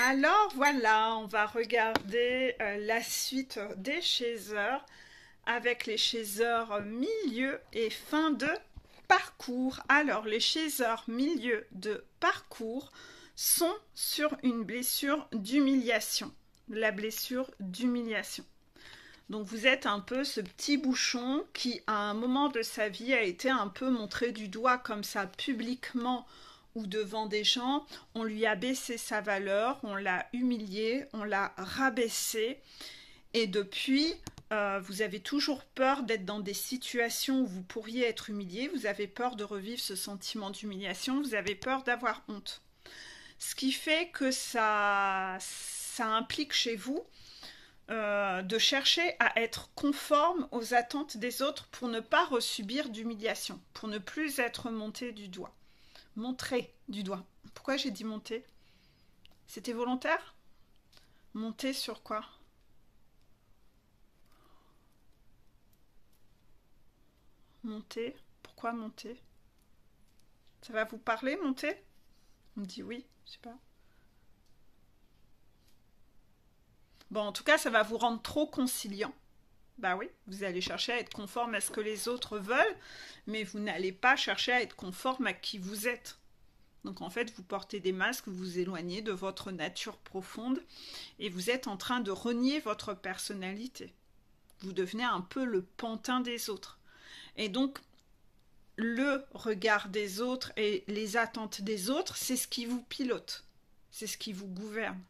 Alors voilà, on va regarder la suite des chasers avec les chasers milieu et fin de parcours. Alors les chasers milieu de parcours sont sur une blessure d'humiliation. La blessure d'humiliation. Donc vous êtes un peu ce petit bouchon qui à un moment de sa vie a été un peu montré du doigt comme ça publiquement ou devant des gens, on lui a baissé sa valeur, on l'a humilié, on l'a rabaissé et depuis vous avez toujours peur d'être dans des situations où vous pourriez être humilié, vous avez peur de revivre ce sentiment d'humiliation, vous avez peur d'avoir honte. Ce qui fait que ça implique chez vous de chercher à être conforme aux attentes des autres pour ne pas resubir d'humiliation, pour ne plus être monté du doigt. Montré du doigt. Pourquoi j'ai dit monter? C'était volontaire? Monter sur quoi? Monter? Pourquoi monter? Ça va vous parler, monter? On me dit oui, je sais pas. Bon, en tout cas, ça va vous rendre trop conciliant. Bah oui, vous allez chercher à être conforme à ce que les autres veulent, mais vous n'allez pas chercher à être conforme à qui vous êtes. Donc en fait, vous portez des masques, vous vous éloignez de votre nature profonde et vous êtes en train de renier votre personnalité. Vous devenez un peu le pantin des autres. Et donc, le regard des autres et les attentes des autres, c'est ce qui vous pilote, c'est ce qui vous gouverne,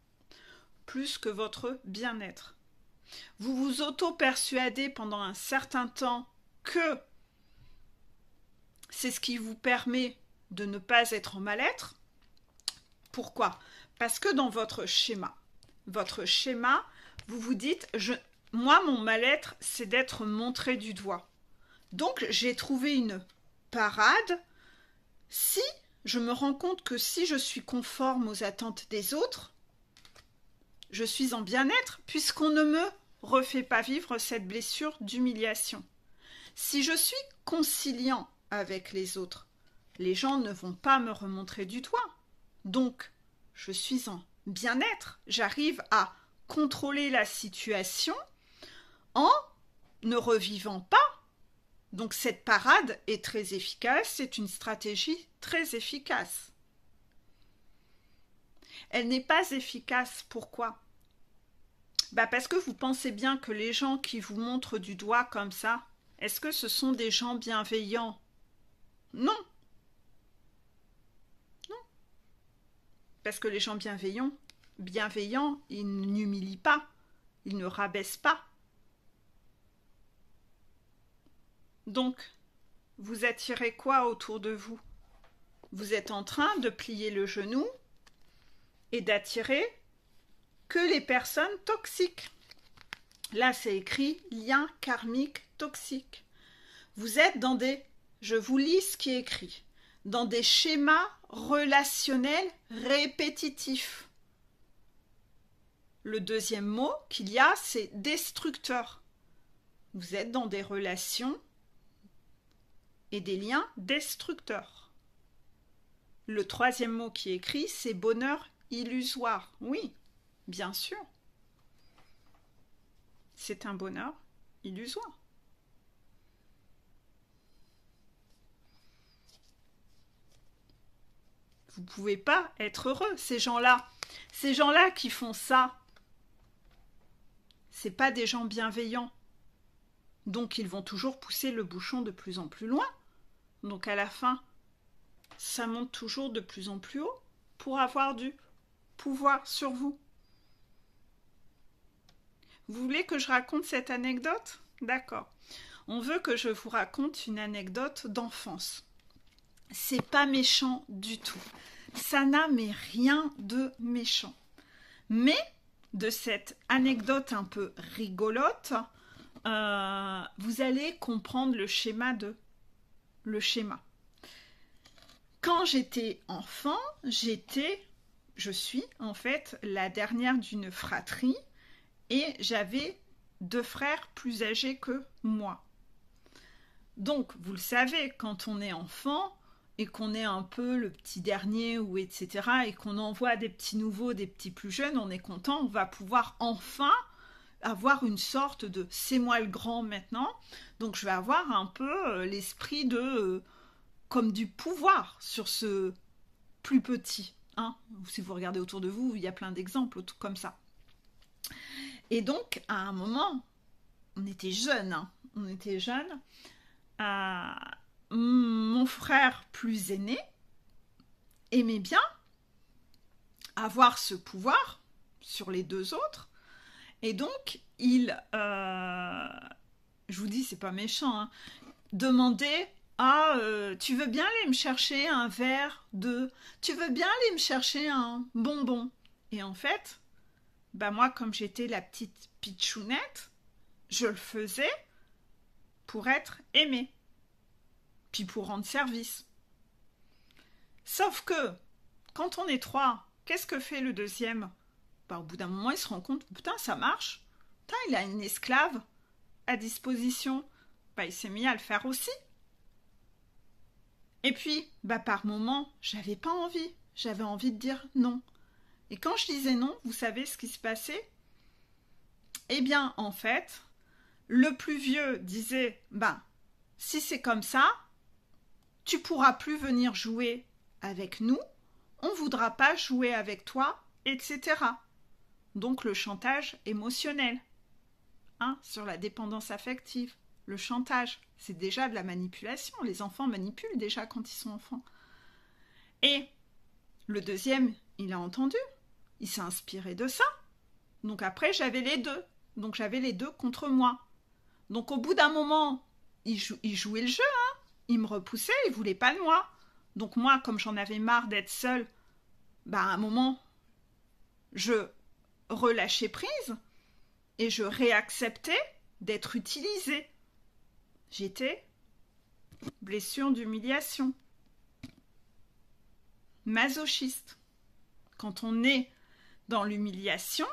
plus que votre bien-être. Vous vous auto-persuadez pendant un certain temps que c'est ce qui vous permet de ne pas être en mal-être. Pourquoi? Parce que dans votre schéma, vous vous dites, moi, mon mal-être, c'est d'être montré du doigt. Donc, j'ai trouvé une parade. Si je me rends compte que si je suis conforme aux attentes des autres, je suis en bien-être puisqu'on ne me refait pas vivre cette blessure d'humiliation. Si je suis conciliant avec les autres, les gens ne vont pas me remontrer du doigt. Donc, je suis en bien-être. J'arrive à contrôler la situation en ne revivant pas. Donc, cette parade est très efficace. C'est une stratégie très efficace. Elle n'est pas efficace. Pourquoi? Parce que vous pensez bien que les gens qui vous montrent du doigt comme ça, est-ce que ce sont des gens bienveillants? Non. Non. Parce que les gens bienveillants, ils n'humilient pas, ils ne rabaissent pas. Donc, vous attirez quoi autour de vous? Vous êtes en train de plier le genou et d'attirer que les personnes toxiques. Là, c'est écrit lien karmique toxique. Vous êtes dans des, je vous lis ce qui est écrit, dans des schémas relationnels répétitifs. Le deuxième mot qu'il y a, c'est destructeur. Vous êtes dans des relations et des liens destructeurs. Le troisième mot qui est écrit, c'est bonheur illusoire. Oui, bien sûr. C'est un bonheur illusoire. Vous ne pouvez pas être heureux. Ces gens-là qui font ça, ce n'est pas des gens bienveillants. Donc ils vont toujours pousser le bouchon de plus en plus loin. Donc à la fin, ça monte toujours de plus en plus haut pour avoir du pouvoir sur vous. Vous voulez que je raconte cette anecdote? D'accord. On veut que je vous raconte une anecdote d'enfance. C'est pas méchant du tout. Ça n'a mais rien de méchant. Mais de cette anecdote un peu rigolote, vous allez comprendre le schéma. Quand j'étais enfant, je suis en fait la dernière d'une fratrie et j'avais 2 frères plus âgés que moi. Donc, vous le savez, quand on est enfant, et qu'on est un peu le petit dernier ou etc. et qu'on envoie des petits nouveaux, des petits plus jeunes, on est content, on va pouvoir enfin avoir une sorte de c'est moi le grand maintenant, donc je vais avoir un peu l'esprit de comme du pouvoir sur ce plus petit. Hein. Si vous regardez autour de vous, il y a plein d'exemples comme ça. Et donc, à un moment, on était jeunes. Hein. On était jeunes. Mon frère plus aîné aimait bien avoir ce pouvoir sur les deux autres. Et donc, je vous dis, c'est pas méchant, hein, demandait tu veux bien aller me chercher un verre de... Tu veux bien aller me chercher un bonbon? Et en fait, moi, comme j'étais la petite pitchounette, je le faisais pour être aimée. Puis pour rendre service. Sauf que, quand on est 3, qu'est-ce que fait le deuxième? Au bout d'un moment, il se rend compte, putain, ça marche. Putain, il a une esclave à disposition. Il s'est mis à le faire aussi. Et puis, par moment, j'avais pas envie. J'avais envie de dire non. Et quand je disais non, vous savez ce qui se passait? Eh bien, en fait, le plus vieux disait, si c'est comme ça, tu pourras plus venir jouer avec nous, on voudra pas jouer avec toi, etc. Donc le chantage émotionnel, sur la dépendance affective. Le chantage, c'est déjà de la manipulation. Les enfants manipulent déjà quand ils sont enfants. Et le deuxième, il a entendu. Il s'est inspiré de ça. Donc après, j'avais les deux. Donc j'avais les deux contre moi. Donc au bout d'un moment, il jouait le jeu. Il me repoussait, il voulait pas de moi. Donc moi, comme j'en avais marre d'être seule, à un moment, je relâchais prise et je réacceptais d'être utilisée. J'étais blessure d'humiliation. Masochiste. Quand on est dans l'humiliation,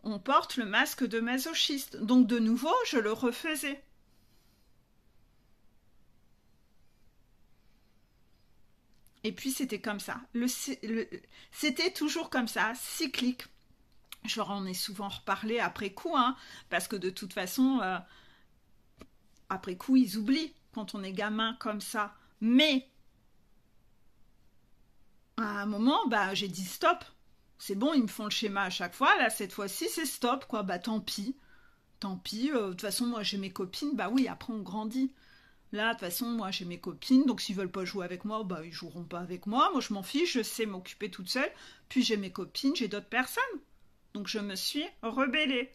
on porte le masque de masochiste. Donc de nouveau, je le refaisais. Et puis c'était comme ça. C'était toujours comme ça, cyclique. Je leur en ai souvent reparlé après coup, parce que de toute façon, après coup, ils oublient quand on est gamin comme ça. Mais à un moment, j'ai dit stop. C'est bon, ils me font le schéma à chaque fois. Là, cette fois-ci, c'est stop, quoi. Tant pis. Tant pis. De toute façon, moi, j'ai mes copines. Oui, après, on grandit. Là, de toute façon, moi, j'ai mes copines. Donc, s'ils veulent pas jouer avec moi, ils joueront pas avec moi. Moi, je m'en fiche. Je sais m'occuper toute seule. Puis, j'ai mes copines. J'ai d'autres personnes. Donc, je me suis rebellée.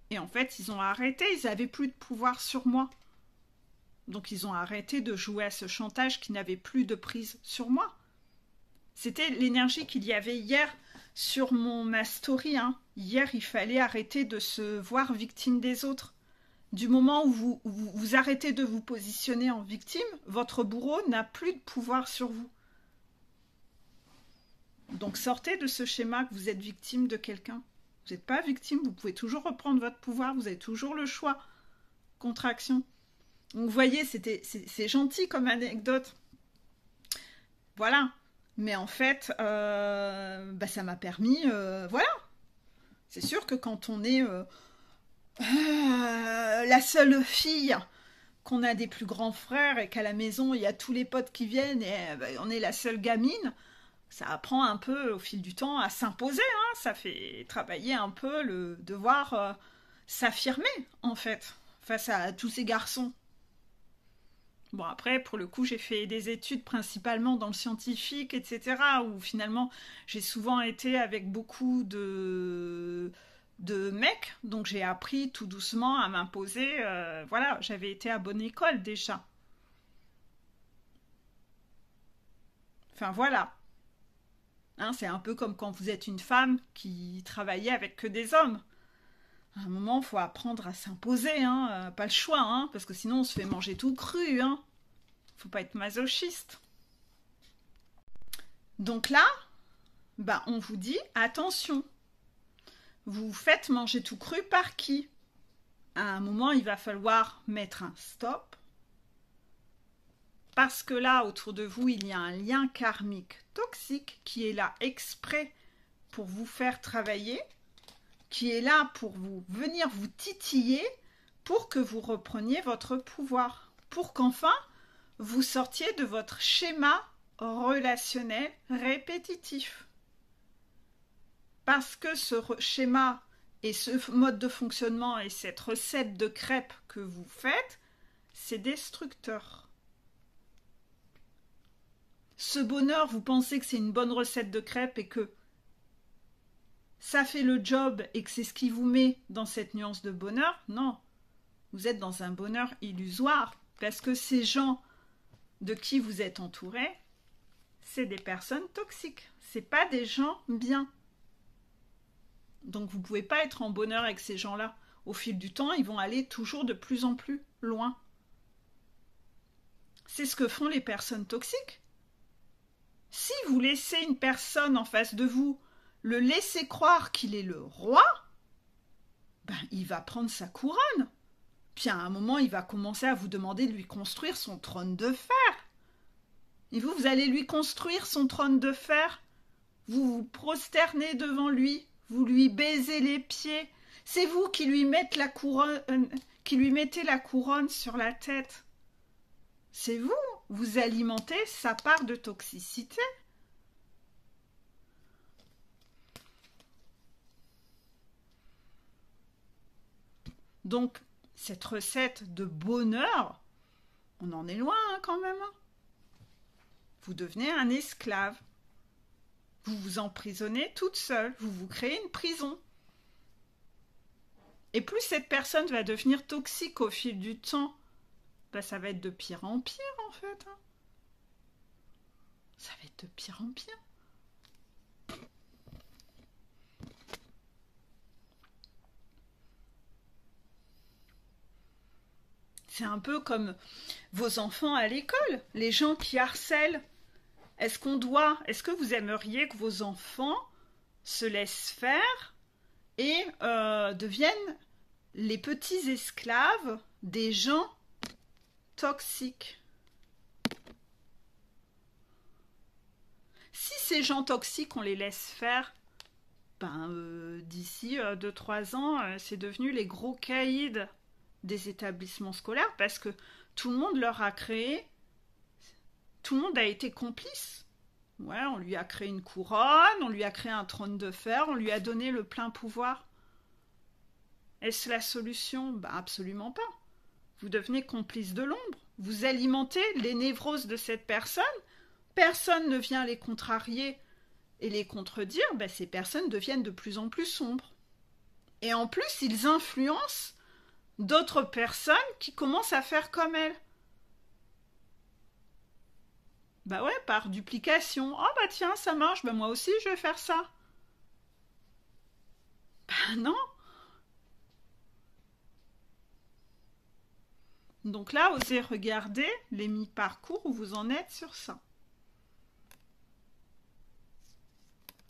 Et en fait, ils ont arrêté. Ils n'avaient plus de pouvoir sur moi. Donc, ils ont arrêté de jouer à ce chantage qui n'avait plus de prise sur moi. C'était l'énergie qu'il y avait hier sur ma story. Hier, il fallait arrêter de se voir victime des autres. Du moment où vous arrêtez de vous positionner en victime, votre bourreau n'a plus de pouvoir sur vous. Donc sortez de ce schéma que vous êtes victime de quelqu'un. Vous n'êtes pas victime, vous pouvez toujours reprendre votre pouvoir, vous avez toujours le choix. Contraction. Donc vous voyez, c'est gentil comme anecdote. Voilà. Mais en fait, ça m'a permis... voilà. C'est sûr que quand on est la seule fille, qu'on a des plus grands frères et qu'à la maison, il y a tous les potes qui viennent et on est la seule gamine, ça apprend un peu au fil du temps à s'imposer. Ça fait travailler un peu le devoir s'affirmer, en fait, face à tous ces garçons. Bon, après, pour le coup, j'ai fait des études principalement dans le scientifique, etc., où finalement, j'ai souvent été avec beaucoup de mecs, donc j'ai appris tout doucement à m'imposer. Voilà, j'avais été à bonne école déjà. Enfin, voilà. C'est un peu comme quand vous êtes une femme qui travaillait avec que des hommes. À un moment, il faut apprendre à s'imposer, pas le choix, parce que sinon on se fait manger tout cru. Faut pas être masochiste. Donc là, on vous dit, attention, vous vous faites manger tout cru par qui? À un moment, il va falloir mettre un stop Parce que là, autour de vous, il y a un lien karmique toxique qui est là exprès pour vous faire travailler, qui est là pour venir vous titiller, pour que vous repreniez votre pouvoir, pour qu'enfin, vous sortiez de votre schéma relationnel répétitif. Parce que ce schéma et ce mode de fonctionnement et cette recette de crêpes que vous faites, c'est destructeur. Ce bonheur, vous pensez que c'est une bonne recette de crêpes et que ça fait le job et que c'est ce qui vous met dans cette nuance de bonheur? Non, vous êtes dans un bonheur illusoire parce que ces gens de qui vous êtes entouré, c'est des personnes toxiques, c'est pas des gens bien. Donc vous ne pouvez pas être en bonheur avec ces gens-là. Au fil du temps, ils vont aller toujours de plus en plus loin. C'est ce que font les personnes toxiques. Si vous laissez une personne en face de vous le laisser croire qu'il est le roi, ben il va prendre sa couronne. Puis à un moment, il va commencer à vous demander de lui construire son trône de fer. Et vous allez lui construire son trône de fer. Vous vous prosternez devant lui, vous lui baisez les pieds. C'est vous qui lui mettez la couronne sur la tête. C'est vous, vous alimentez sa part de toxicité. Donc, cette recette de bonheur, on en est loin quand même. Vous devenez un esclave. Vous vous emprisonnez toute seule. Vous vous créez une prison. Et plus cette personne va devenir toxique au fil du temps, ben ça va être de pire en pire en fait. Ça va être de pire en pire. C'est un peu comme vos enfants à l'école, les gens qui harcèlent. Est-ce que vous aimeriez que vos enfants se laissent faire et deviennent les petits esclaves des gens toxiques? Si ces gens toxiques, on les laisse faire, d'ici 2-3 ans, c'est devenu les gros caïds des établissements scolaires parce que tout le monde leur a créé, tout le monde a été complice. Ouais, on lui a créé une couronne, on lui a créé un trône de fer, on lui a donné le plein pouvoir. Est-ce la solution? Absolument pas. Vous devenez complice de l'ombre. Vous alimentez les névroses de cette personne. Personne ne vient les contrarier et les contredire. Ces personnes deviennent de plus en plus sombres. Et en plus, ils influencent d'autres personnes qui commencent à faire comme elles. Par duplication. Oh tiens, ça marche, moi aussi je vais faire ça. Non. Donc là, osez regarder les mi-parcours où vous en êtes sur ça.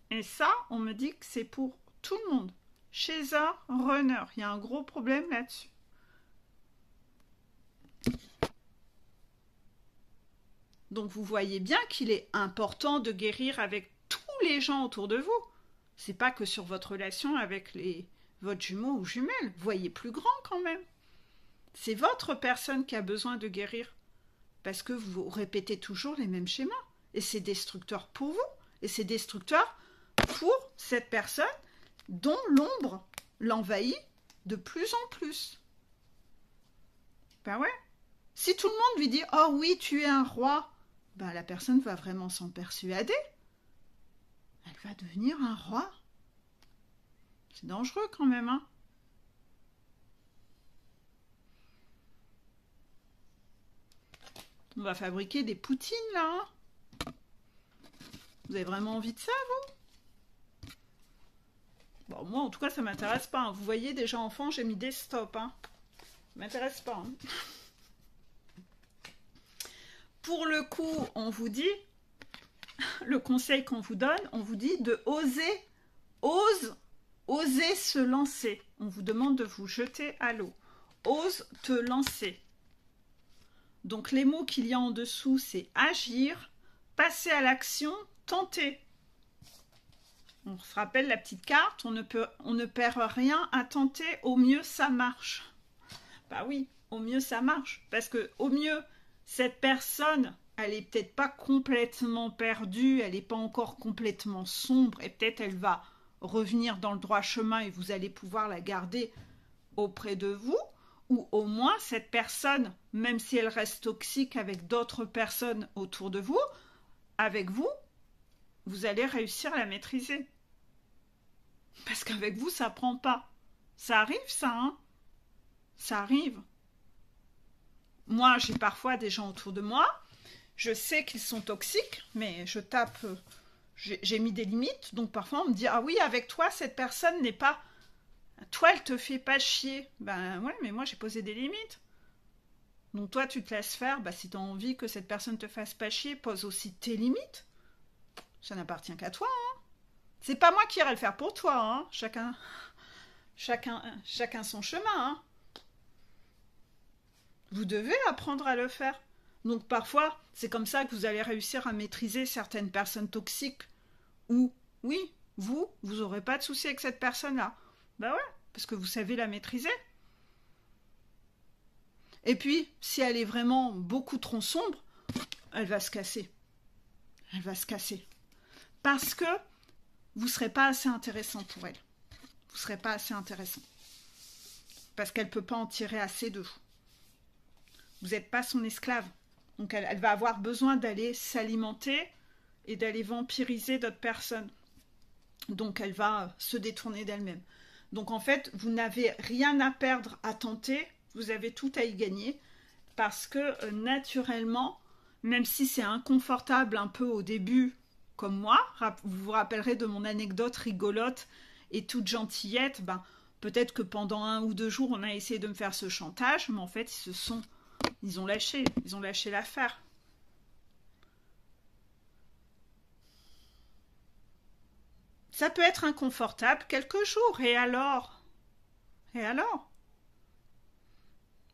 Et ça, on me dit que c'est pour tout le monde. Chaser, runner, il y a un gros problème là-dessus. Donc vous voyez bien qu'il est important de guérir avec tous les gens autour de vous. C'est pas que sur votre relation avec votre jumeau ou jumelle. Voyez plus grand quand même. C'est votre personne qui a besoin de guérir. Parce que vous répétez toujours les mêmes schémas. Et c'est destructeur pour vous. Et c'est destructeur pour cette personne dont l'ombre l'envahit de plus en plus. Ouais. Si tout le monde lui dit « Oh oui, tu es un roi », la personne va vraiment s'en persuader. Elle va devenir un roi. C'est dangereux quand même, hein. On va fabriquer des poutines, là, hein. Vous avez vraiment envie de ça, vous? Moi, en tout cas, ça m'intéresse pas, hein. Vous voyez, déjà enfant, j'ai mis des stops, hein. Ça m'intéresse pas, hein. Pour le coup, on vous dit, le conseil qu'on vous donne, on vous dit de oser se lancer. On vous demande de vous jeter à l'eau. Ose te lancer. Donc les mots qu'il y a en dessous, c'est agir, passer à l'action, tenter. On se rappelle la petite carte, on ne perd rien à tenter, au mieux ça marche. Bah oui, au mieux ça marche. Parce que au mieux, cette personne, elle est peut-être pas complètement perdue, elle n'est pas encore complètement sombre, et peut-être elle va revenir dans le droit chemin et vous allez pouvoir la garder auprès de vous. Ou au moins cette personne, même si elle reste toxique avec d'autres personnes autour de vous, avec vous, vous allez réussir à la maîtriser. Parce qu'avec vous, ça prend pas. Ça arrive, ça, hein? Ça arrive. Moi, j'ai parfois des gens autour de moi, je sais qu'ils sont toxiques, mais je tape, j'ai mis des limites, donc parfois on me dit « Ah oui, avec toi, cette personne n'est pas... Toi, elle te fait pas chier. » Ben ouais, mais moi, j'ai posé des limites. Donc toi, tu te laisses faire, bah, si tu as envie que cette personne te fasse pas chier, pose aussi tes limites. Ça n'appartient qu'à toi, hein. C'est pas moi qui irai le faire pour toi, hein. Chacun son chemin, hein. Vous devez apprendre à le faire. Donc parfois, c'est comme ça que vous allez réussir à maîtriser certaines personnes toxiques. Ou, oui, vous n'aurez pas de souci avec cette personne-là. Ben ouais, parce que vous savez la maîtriser. Et puis, si elle est vraiment beaucoup trop sombre, elle va se casser. Elle va se casser. Parce que vous ne serez pas assez intéressant pour elle. Vous ne serez pas assez intéressant. Parce qu'elle ne peut pas en tirer assez de vous. Vous n'êtes pas son esclave. Donc elle va avoir besoin d'aller s'alimenter et d'aller vampiriser d'autres personnes. Donc elle va se détourner d'elle-même. Donc en fait, vous n'avez rien à perdre à tenter, vous avez tout à y gagner. Parce que naturellement, même si c'est inconfortable un peu au début, comme moi, vous vous rappellerez de mon anecdote rigolote et toute gentillette, ben, peut-être que pendant 1 ou 2 jours, on a essayé de me faire ce chantage, mais en fait, ils ont lâché l'affaire. Ça peut être inconfortable quelques jours, et alors? Et alors?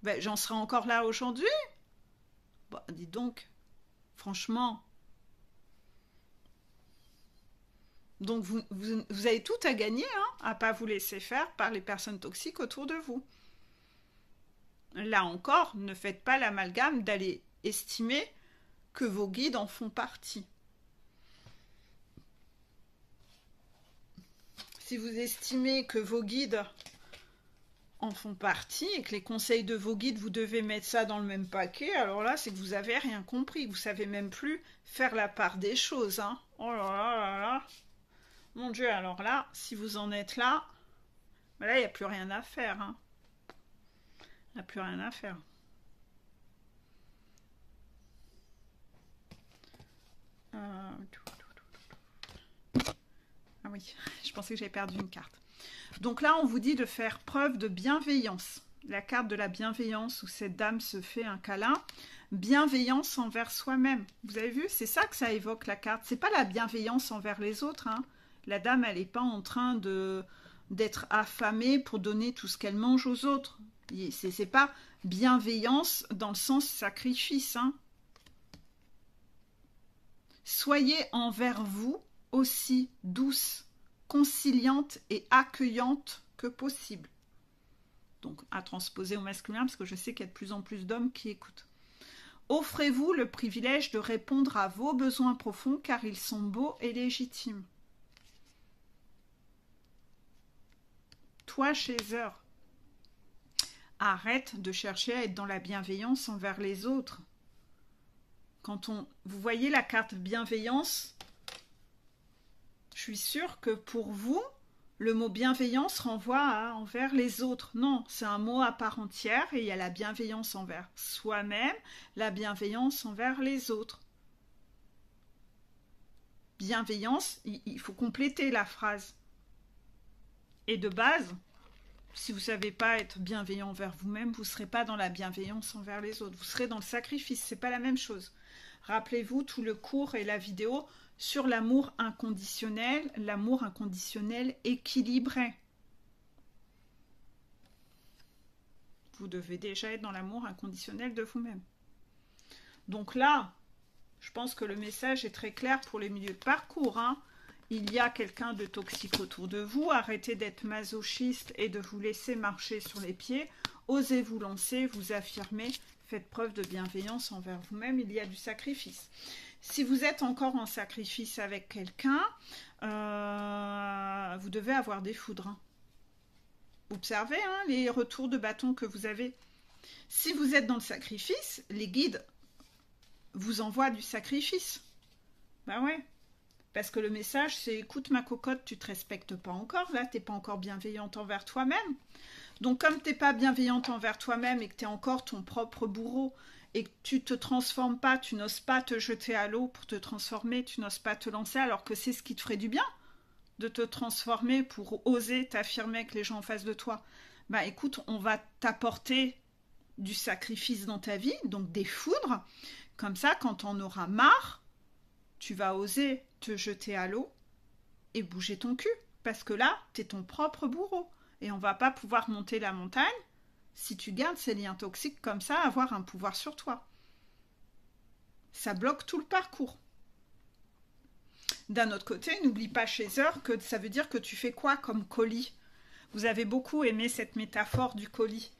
Ben, j'en serai encore là aujourd'hui? Bon, dis donc, franchement. Donc vous avez tout à gagner, hein, à ne pas vous laisser faire par les personnes toxiques autour de vous. Là encore, ne faites pas l'amalgame d'aller estimer que vos guides en font partie. Si vous estimez que vos guides en font partie et que les conseils de vos guides, vous devez mettre ça dans le même paquet, alors là, c'est que vous n'avez rien compris. Vous ne savez même plus faire la part des choses, hein. Oh là là là là. Mon Dieu, alors là, si vous en êtes là, là, il n'y a plus rien à faire, hein. Il n'y a plus rien à faire. Ah oui, je pensais que j'avais perdu une carte. Donc là, on vous dit de faire preuve de bienveillance. La carte de la bienveillance où cette dame se fait un câlin. Bienveillance envers soi-même. Vous avez vu, c'est ça que ça évoque la carte. C'est pas la bienveillance envers les autres, hein. La dame, elle n'est pas en train d'être affamée pour donner tout ce qu'elle mange aux autres. C'est pas bienveillance dans le sens sacrifice, hein. Soyez envers vous aussi douce, conciliante et accueillante que possible. Donc, à transposer au masculin, parce que je sais qu'il y a de plus en plus d'hommes qui écoutent. Offrez-vous le privilège de répondre à vos besoins profonds, car ils sont beaux et légitimes. Toi, Chaser, arrête de chercher à être dans la bienveillance envers les autres. Vous voyez la carte bienveillance, je suis sûre que pour vous, le mot bienveillance renvoie à envers les autres. Non, c'est un mot à part entière et il y a la bienveillance envers soi-même, la bienveillance envers les autres. Bienveillance, il faut compléter la phrase. Et de base, si vous ne savez pas être bienveillant envers vous-même, vous ne serez pas dans la bienveillance envers les autres. Vous serez dans le sacrifice, ce n'est pas la même chose. Rappelez-vous tout le cours et la vidéo sur l'amour inconditionnel équilibré. Vous devez déjà être dans l'amour inconditionnel de vous-même. Donc là, je pense que le message est très clair pour les milieux de parcours, hein. Il y a quelqu'un de toxique autour de vous. Arrêtez d'être masochiste et de vous laisser marcher sur les pieds. Osez vous lancer, vous affirmer. Faites preuve de bienveillance envers vous-même. Il y a du sacrifice. Si vous êtes encore en sacrifice avec quelqu'un, vous devez avoir des foudres, hein. Observez, hein, les retours de bâton que vous avez. Si vous êtes dans le sacrifice, les guides vous envoient du sacrifice. Ben ouais. Parce que le message, c'est « Écoute ma cocotte, tu te respectes pas encore, là, tu n'es pas encore bienveillante envers toi-même. » Donc, comme tu n'es pas bienveillante envers toi-même et que tu es encore ton propre bourreau et que tu ne te transformes pas, tu n'oses pas te jeter à l'eau pour te transformer, tu n'oses pas te lancer alors que c'est ce qui te ferait du bien, de te transformer pour oser t'affirmer avec les gens en face de toi. Bah écoute, on va t'apporter du sacrifice dans ta vie, donc des foudres. Comme ça, quand on aura marre, tu vas oser te jeter à l'eau et bouger ton cul. Parce que là, tu es ton propre bourreau. Et on va pas pouvoir monter la montagne si tu gardes ces liens toxiques comme ça, avoir un pouvoir sur toi. Ça bloque tout le parcours. D'un autre côté, n'oublie pas, Chaser, que ça veut dire que tu fais quoi comme colis? Vous avez beaucoup aimé cette métaphore du colis.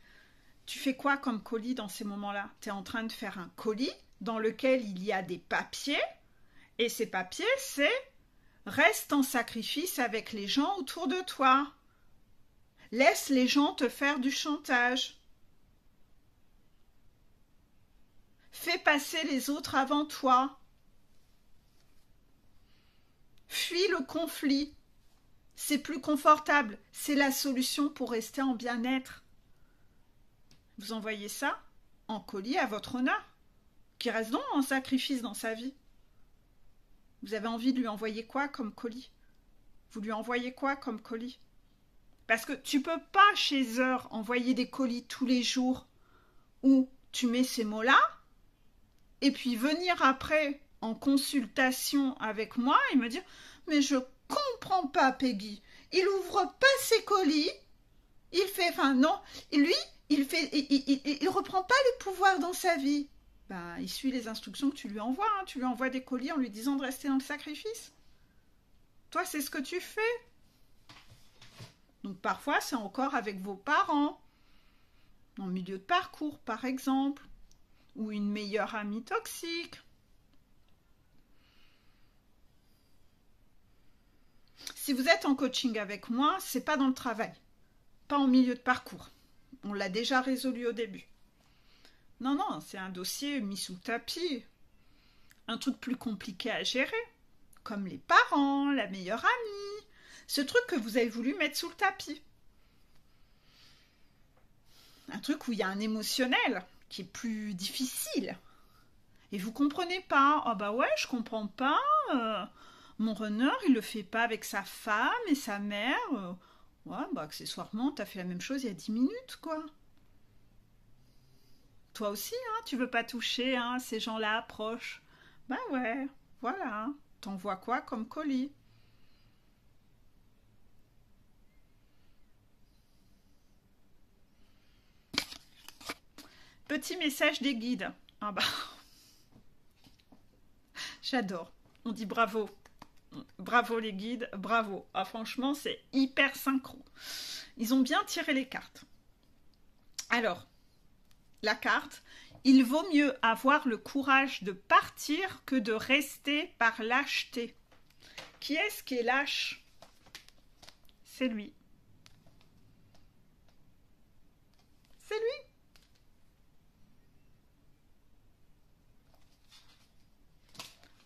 Tu fais quoi comme colis dans ces moments-là? Tu es en train de faire un colis dans lequel il y a des papiers. Et ces papiers, c'est « Reste en sacrifice avec les gens autour de toi. Laisse les gens te faire du chantage. Fais passer les autres avant toi. Fuis le conflit. C'est plus confortable. C'est la solution pour rester en bien-être. » Vous envoyez ça en colis à votre honneur, qui reste donc en sacrifice dans sa vie. Vous avez envie de lui envoyer quoi comme colis? Vous lui envoyez quoi comme colis? Parce que tu peux pas, chez Heure, envoyer des colis tous les jours où tu mets ces mots-là et puis venir après en consultation avec moi et me dire « Mais je comprends pas, Peggy. Il ouvre pas ses colis. Il fait... Enfin, non. Lui, il reprend pas le pouvoir dans sa vie. » Ben, il suit les instructions que tu lui envoies. Hein. Tu lui envoies des colis en lui disant de rester dans le sacrifice. Toi, c'est ce que tu fais. Donc, parfois, c'est encore avec vos parents, en milieu de parcours, par exemple, ou une meilleure amie toxique. Si vous êtes en coaching avec moi, c'est pas dans le travail, pas en milieu de parcours. On l'a déjà résolu au début. Non, non, c'est un dossier mis sous le tapis. Un truc plus compliqué à gérer, comme les parents, la meilleure amie. Ce truc que vous avez voulu mettre sous le tapis. Un truc où il y a un émotionnel qui est plus difficile. Et vous comprenez pas. Ah bah ouais, je comprends pas. Mon runner, il le fait pas avec sa femme et sa mère. Ouais, bah accessoirement, t'as fait la même chose il y a 10 minutes, quoi. Toi aussi, hein, tu veux pas toucher hein, ces gens-là proches. Ben ouais, voilà. T'envoies quoi comme colis? Petit message des guides. Ah bah, j'adore. On dit bravo. Bravo les guides, bravo. Ah franchement, c'est hyper synchro. Ils ont bien tiré les cartes. Alors, la carte, il vaut mieux avoir le courage de partir que de rester par lâcheté. Qui est-ce qui est lâche? C'est lui. C'est lui.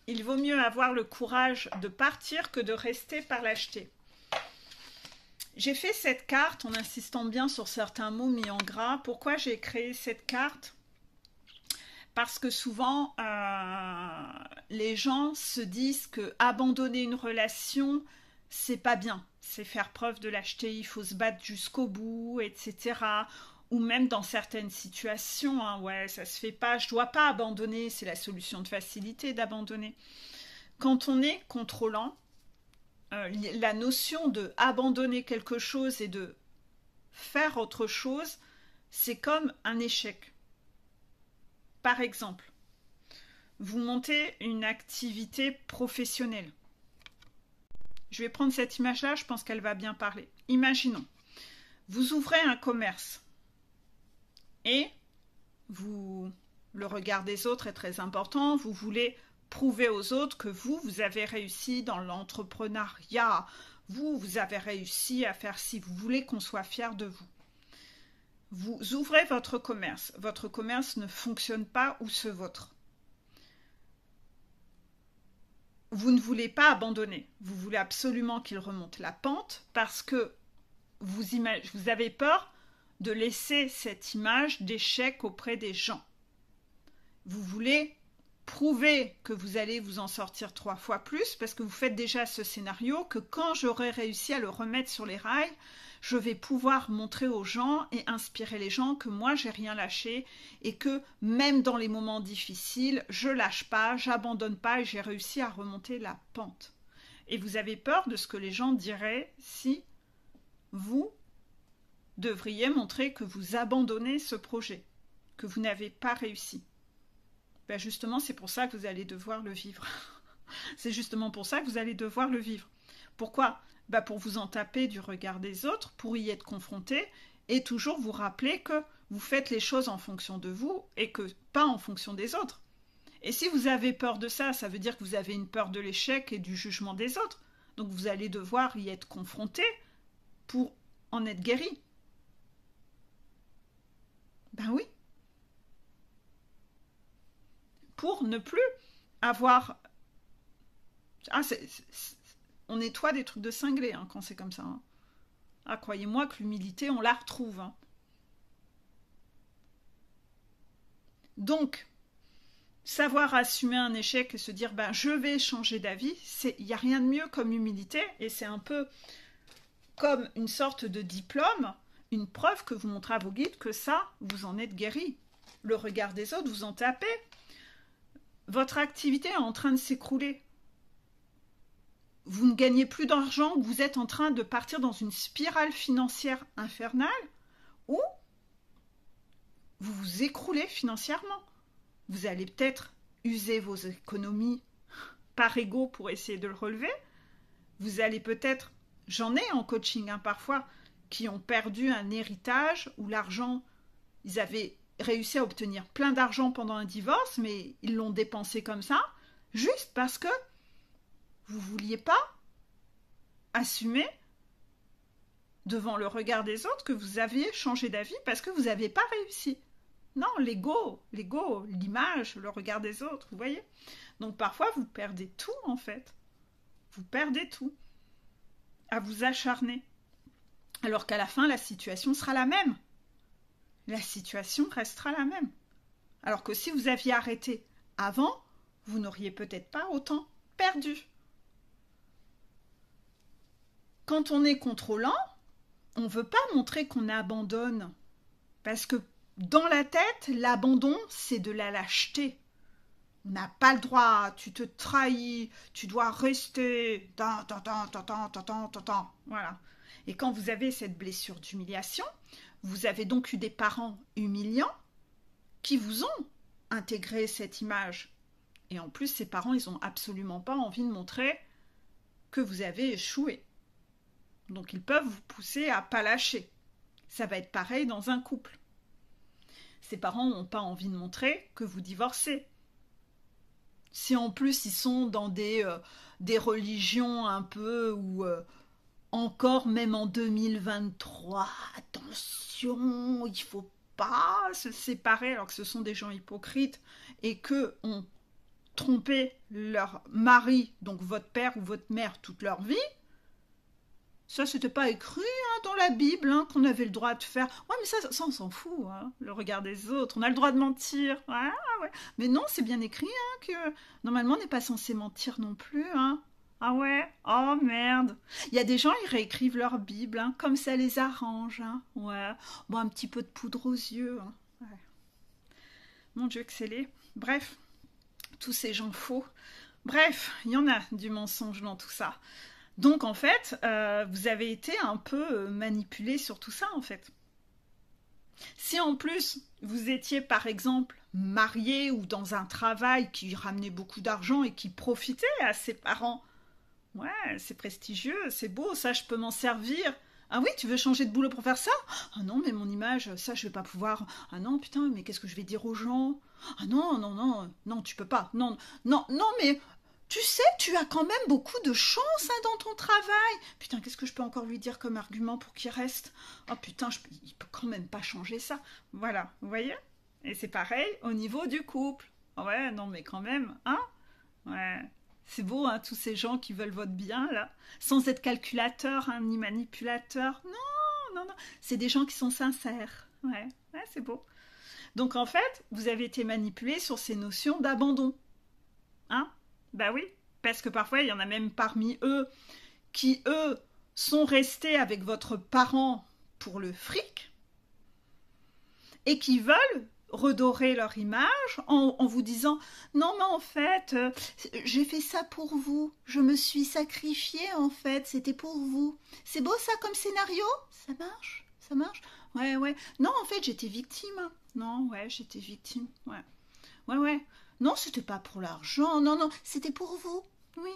Il vaut mieux avoir le courage de partir que de rester par lâcheté. J'ai fait cette carte en insistant bien sur certains mots mis en gras. Pourquoi j'ai créé cette carte? Parce que souvent, les gens se disent que abandonner une relation, c'est pas bien. C'est faire preuve de lâcheté, il faut se battre jusqu'au bout, etc. Ou même dans certaines situations, hein, ouais, ça se fait pas, je dois pas abandonner, c'est la solution de facilité d'abandonner. Quand on est contrôlant, la notion de abandonner quelque chose et de faire autre chose, c'est comme un échec. Par exemple, vous montez une activité professionnelle. Je vais prendre cette image-là, je pense qu'elle va bien parler. Imaginons, vous ouvrez un commerce et le regard des autres est très important, vous voulez prouver aux autres que vous avez réussi dans l'entrepreneuriat, vous avez réussi à faire ci, vous voulez qu'on soit fier de vous. Vous ouvrez votre commerce ne fonctionne pas ou ce vôtre. Vous ne voulez pas abandonner, vous voulez absolument qu'il remonte la pente parce que vous avez peur de laisser cette image d'échec auprès des gens. Vous voulez prouver que vous allez vous en sortir 3 fois plus parce que vous faites déjà ce scénario que quand j'aurai réussi à le remettre sur les rails, je vais pouvoir montrer aux gens et inspirer les gens que moi j'ai rien lâché et que même dans les moments difficiles, je lâche pas, j'abandonne pas et j'ai réussi à remonter la pente. Et vous avez peur de ce que les gens diraient si vous devriez montrer que vous abandonnez ce projet, que vous n'avez pas réussi. Ben justement, c'est pour ça que vous allez devoir le vivre. C'est justement pour ça que vous allez devoir le vivre. Pourquoi ? Ben pour vous en taper du regard des autres, pour y être confronté, et toujours vous rappeler que vous faites les choses en fonction de vous et que pas en fonction des autres. Et si vous avez peur de ça, ça veut dire que vous avez une peur de l'échec et du jugement des autres. Donc vous allez devoir y être confronté pour en être guéri. Ben oui. Pour ne plus avoir... On nettoie des trucs de cinglé hein, quand c'est comme ça. Hein. Ah, croyez-moi que l'humilité, on la retrouve. Hein. Donc, savoir assumer un échec et se dire ben, je vais changer d'avis, il n'y a rien de mieux comme humilité et c'est un peu comme une sorte de diplôme, une preuve que vous montrez à vos guides que ça, vous en êtes guéri. Le regard des autres, vous en tapez. Votre activité est en train de s'écrouler. Vous ne gagnez plus d'argent, vous êtes en train de partir dans une spirale financière infernale où vous vous écroulez financièrement. Vous allez peut-être user vos économies par ego pour essayer de le relever. Vous allez peut-être, j'en ai en coaching hein, parfois, qui ont perdu un héritage où l'argent, ils avaient réussi à obtenir plein d'argent pendant un divorce, mais ils l'ont dépensé comme ça, juste parce que vous ne vouliez pas assumer devant le regard des autres que vous aviez changé d'avis parce que vous n'avez pas réussi. Non, l'ego, l'image, le regard des autres, vous voyez. Donc parfois, vous perdez tout en fait. Vous perdez tout à vous acharner. Alors qu'à la fin, la situation sera la même. La situation restera la même. Alors que si vous aviez arrêté avant, vous n'auriez peut-être pas autant perdu. Quand on est contrôlant, on ne veut pas montrer qu'on abandonne. Parce que dans la tête, l'abandon, c'est de la lâcheté. On n'a pas le droit, tu te trahis, tu dois rester. Voilà. Et quand vous avez cette blessure d'humiliation, vous avez donc eu des parents humiliants qui vous ont intégré cette image. Et en plus, ces parents, ils n'ont absolument pas envie de montrer que vous avez échoué. Donc, ils peuvent vous pousser à ne pas lâcher. Ça va être pareil dans un couple. Ces parents n'ont pas envie de montrer que vous divorcez. Si en plus, ils sont dans des religions un peu où... encore même en 2023, attention, il ne faut pas se séparer alors que ce sont des gens hypocrites et que ont trompé leur mari, donc votre père ou votre mère, toute leur vie. Ça, c'était pas écrit hein, dans la Bible hein, qu'on avait le droit de faire. Ouais, mais ça on s'en fout, hein, le regard des autres. On a le droit de mentir. Ouais. Mais non, c'est bien écrit hein, que normalement, on n'est pas censé mentir non plus. Hein. Ah ouais? Oh merde! Il y a des gens, ils réécrivent leur Bible, hein, comme ça les arrange. Hein. Ouais. Bon, un petit peu de poudre aux yeux. Hein. Ouais. Mon Dieu, que c'est laid. Bref, tous ces gens faux. Bref, il y en a du mensonge dans tout ça. Donc, en fait, vous avez été un peu manipulé sur tout ça, en fait. Si en plus, vous étiez, par exemple, marié ou dans un travail qui ramenait beaucoup d'argent et qui profitait à ses parents. Ouais, c'est prestigieux, c'est beau, ça je peux m'en servir. Ah oui, tu veux changer de boulot pour faire ça? Ah non, mais mon image, ça je vais pas pouvoir. Ah non, putain, mais qu'est-ce que je vais dire aux gens? Ah non, non, non, non, tu peux pas. Non, non, non, mais tu sais, tu as quand même beaucoup de chance hein, dans ton travail. Putain, qu'est-ce que je peux encore lui dire comme argument pour qu'il reste? Oh putain, il peut quand même pas changer ça. Voilà, vous voyez? Et c'est pareil au niveau du couple. Ouais, non, mais quand même, hein? Ouais. C'est beau, hein, tous ces gens qui veulent votre bien, là, sans être calculateur, hein, ni manipulateur. Non, non, non. C'est des gens qui sont sincères. Ouais, ouais, c'est beau. Donc, en fait, vous avez été manipulé sur ces notions d'abandon. Hein? Bah oui. Parce que parfois, il y en a même parmi eux qui, eux, sont restés avec votre parent pour le fric et qui veulent redorer leur image en vous disant non mais en fait j'ai fait ça pour vous, je me suis sacrifiée en fait, c'était pour vous. C'est beau ça comme scénario? Ça marche? Ça marche? Ouais ouais. Non en fait j'étais victime. Non ouais j'étais victime. Ouais. Ouais ouais. Non c'était pas pour l'argent, non non, c'était pour vous. Oui.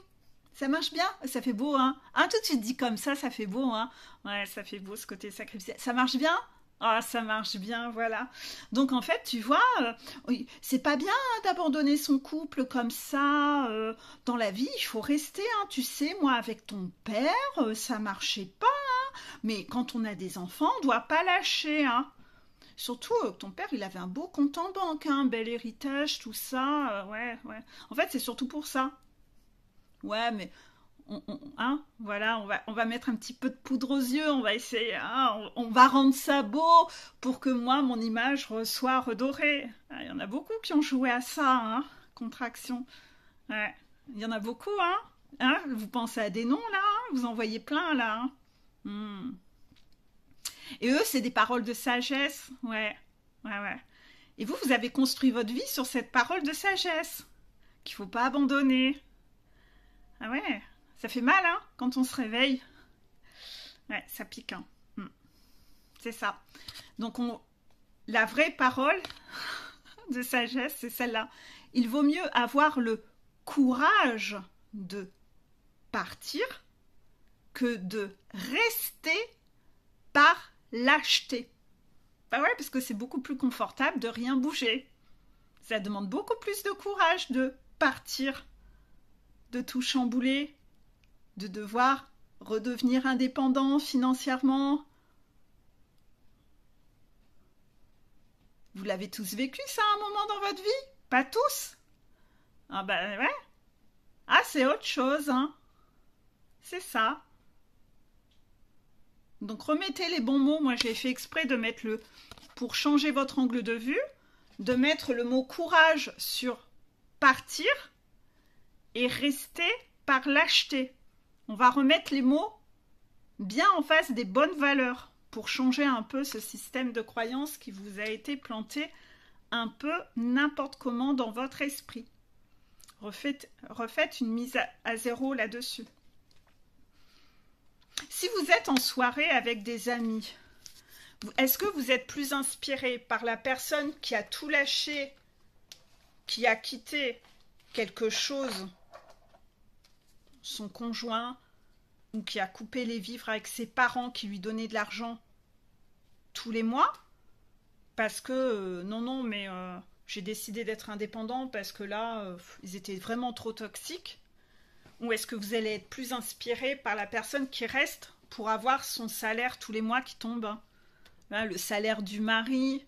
Ça marche bien? Ça fait beau hein? Ah tout de suite dit comme ça fait beau hein? Ouais ça fait beau ce côté sacrifice. Ça marche bien? Ah, ça marche bien, voilà. Donc en fait, tu vois, oui, c'est pas bien hein, d'abandonner son couple comme ça dans la vie. Il faut rester, hein, tu sais, moi avec ton père, ça marchait pas. Hein. Mais quand on a des enfants, on doit pas lâcher. Hein. Surtout, ton père, il avait un beau compte en banque, hein, un bel héritage, tout ça. Ouais, ouais. En fait, c'est surtout pour ça. Ouais, mais hein, voilà, on va mettre un petit peu de poudre aux yeux, on va essayer, hein, on va rendre ça beau pour que moi, mon image soit redorée. Ah, il y en a beaucoup qui ont joué à ça, hein, contraction. Ouais, il y en a beaucoup, hein. Hein, vous pensez à des noms, là, hein, vous en voyez plein, là. Hein. Hmm. Et eux, c'est des paroles de sagesse, ouais, ouais, ouais. Et vous, vous avez construit votre vie sur cette parole de sagesse qu'il faut pas abandonner. Ah ouais, ça fait mal, hein, quand on se réveille. Ouais, ça pique, hein. Hmm. C'est ça. Donc, la vraie parole de sagesse, c'est celle-là. Il vaut mieux avoir le courage de partir que de rester par lâcheté. Bah ouais, parce que c'est beaucoup plus confortable de rien bouger. Ça demande beaucoup plus de courage de partir, de tout chambouler, de devoir redevenir indépendant financièrement. Vous l'avez tous vécu ça à un moment dans votre vie? Pas tous? Ah ben ouais. Ah c'est autre chose, hein. C'est ça. Donc remettez les bons mots. Moi j'ai fait exprès de mettre pour changer votre angle de vue, de mettre le mot courage sur partir et rester par lâcheté. On va remettre les mots bien en face des bonnes valeurs pour changer un peu ce système de croyance qui vous a été planté un peu n'importe comment dans votre esprit. Refaites une mise à zéro là-dessus. Si vous êtes en soirée avec des amis, est-ce que vous êtes plus inspiré par la personne qui a tout lâché, qui a quitté quelque chose, son conjoint, ou qui a coupé les vivres avec ses parents qui lui donnaient de l'argent tous les mois? Parce que, non, non, mais j'ai décidé d'être indépendant parce que là, ils étaient vraiment trop toxiques. Ou est-ce que vous allez être plus inspiré par la personne qui reste pour avoir son salaire tous les mois qui tombe? Hein, le salaire du mari,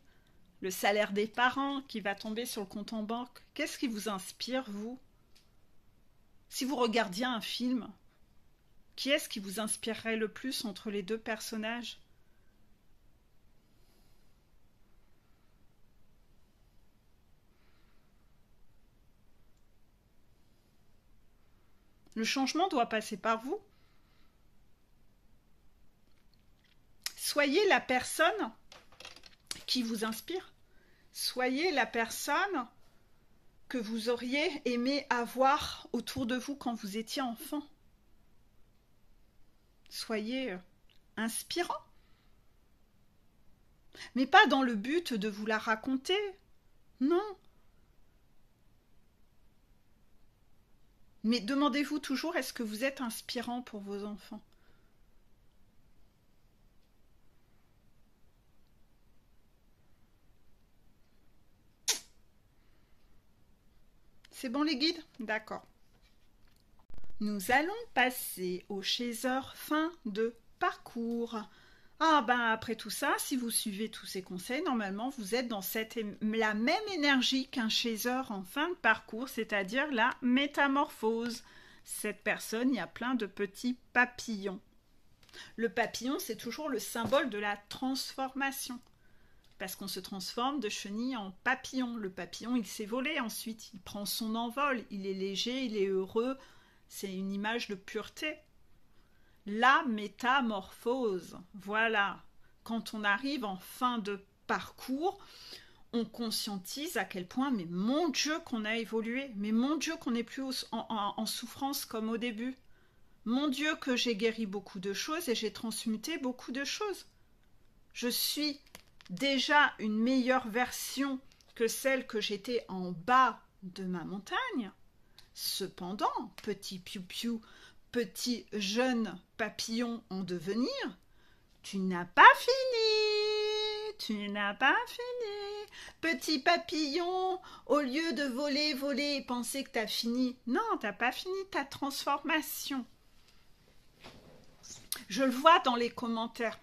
le salaire des parents qui va tomber sur le compte en banque. Qu'est-ce qui vous inspire, vous? Si vous regardiez un film, qui est-ce qui vous inspirerait le plus entre les deux personnages? Le changement doit passer par vous. Soyez la personne qui vous inspire. Soyez la personne que vous auriez aimé avoir autour de vous quand vous étiez enfant. Soyez inspirant. Mais pas dans le but de vous la raconter. Non, Mais demandez-vous toujours, est-ce que vous êtes inspirant pour vos enfants? C'est bon les guides? D'accord. Nous allons passer au chaser fin de parcours. Ah ben après tout ça, si vous suivez tous ces conseils, normalement vous êtes dans la même énergie qu'un chaser en fin de parcours, c'est-à-dire la métamorphose. Cette personne, il y a plein de petits papillons. Le papillon, c'est toujours le symbole de la transformation. Parce qu'on se transforme de chenille en papillon. Le papillon, il s'est volé ensuite, il prend son envol, il est léger, il est heureux. C'est une image de pureté. La métamorphose, voilà. Quand on arrive en fin de parcours, on conscientise à quel point, mais mon Dieu qu'on a évolué, mais mon Dieu qu'on n'est plus en souffrance comme au début. Mon Dieu que j'ai guéri beaucoup de choses et j'ai transmuté beaucoup de choses. Je suis déjà une meilleure version que celle que j'étais en bas de ma montagne. Cependant, petit piou-piou, petit jeune papillon en devenir, tu n'as pas fini, tu n'as pas fini. Petit papillon, au lieu de voler, voler et penser que tu as fini, non, tu n'as pas fini ta transformation. Je le vois dans les commentaires.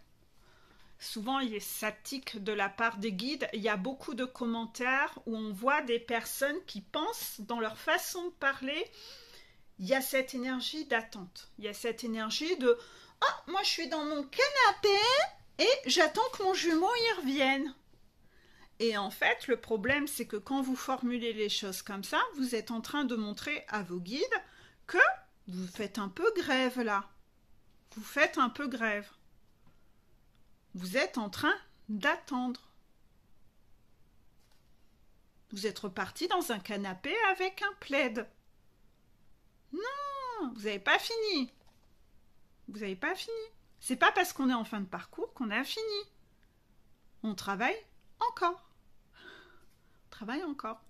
Souvent, il est statique de la part des guides. Il y a beaucoup de commentaires où on voit des personnes qui pensent, dans leur façon de parler, il y a cette énergie d'attente. Il y a cette énergie de « Ah, moi je suis dans mon canapé et j'attends que mon jumeau y revienne. » Et en fait, le problème, c'est que quand vous formulez les choses comme ça, vous êtes en train de montrer à vos guides que vous faites un peu grève là. Vous faites un peu grève. Vous êtes en train d'attendre. Vous êtes reparti dans un canapé avec un plaid. Non, vous n'avez pas fini. Vous n'avez pas fini. C'est pas parce qu'on est en fin de parcours qu'on a fini. On travaille encore. On travaille encore.